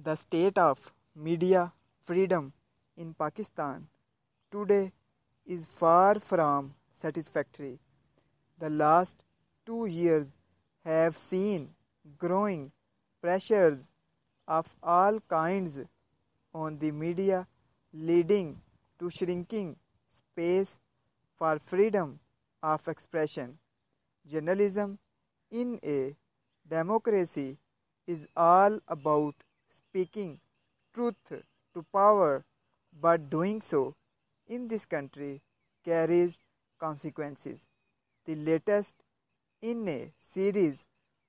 The state of media freedom in Pakistan today is far from satisfactory. The last 2 years have seen growing pressures of all kinds on the media, leading to shrinking space for freedom of expression. Journalism in a democracy is all about speaking truth to power, but doing so in this country carries consequences. The latest in a series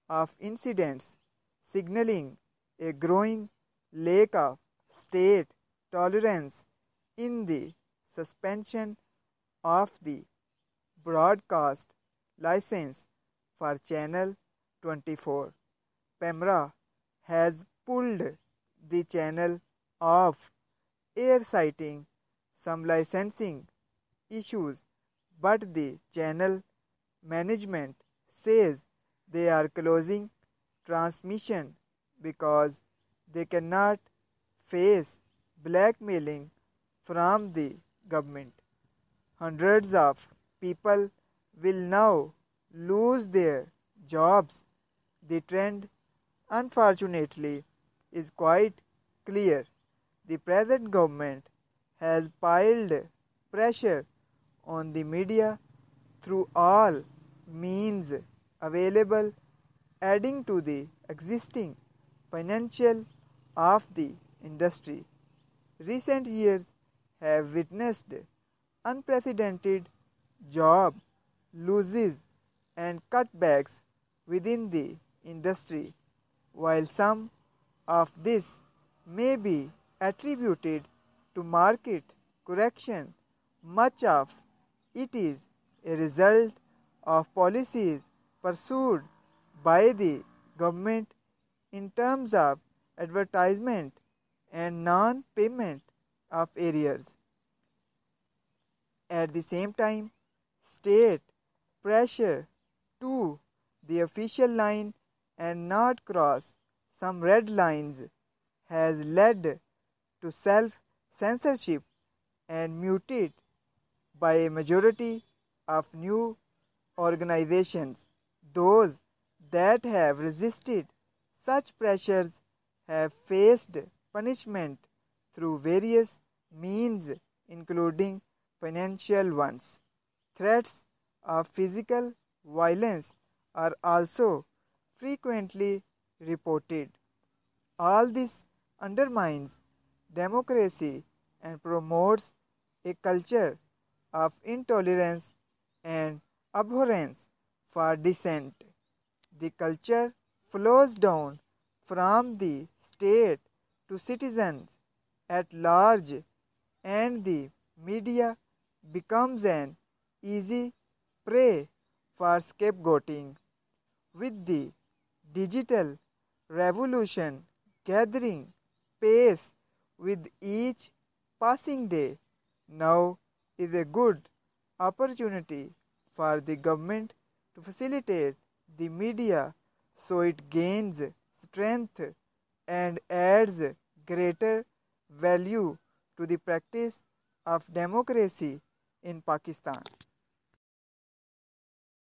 of incidents signaling a growing lack of state tolerance in the suspension of the broadcast license for Channel 24. PEMRA has pulled the channel off air citing some licensing issues, but the channel management says they are closing transmission because they cannot face blackmailing from the government. Hundreds of people will now lose their jobs. The trend, unfortunately, is quite clear. The present government has piled pressure on the media through all means available, adding to the existing financial of the industry. Recent years have witnessed unprecedented job losses and cutbacks within the industry. While some of this may be attributed to market correction, much of it is a result of policies pursued by the government in terms of advertisement and non-payment of arrears. At the same time, state pressure to the official line and not cross some red lines has led to self-censorship and muted by a majority of new organizations. Those that have resisted such pressures have faced punishment through various means, including financial ones. Threats of physical violence are also frequently reported. All this undermines democracy and promotes a culture of intolerance and abhorrence for dissent. The culture flows down from the state to citizens at large, and the media becomes an easy prey for scapegoating. With the digital revolution gathering pace with each passing day, now is a good opportunity for the government to facilitate the media so it gains strength and adds greater value to the practice of democracy in Pakistan.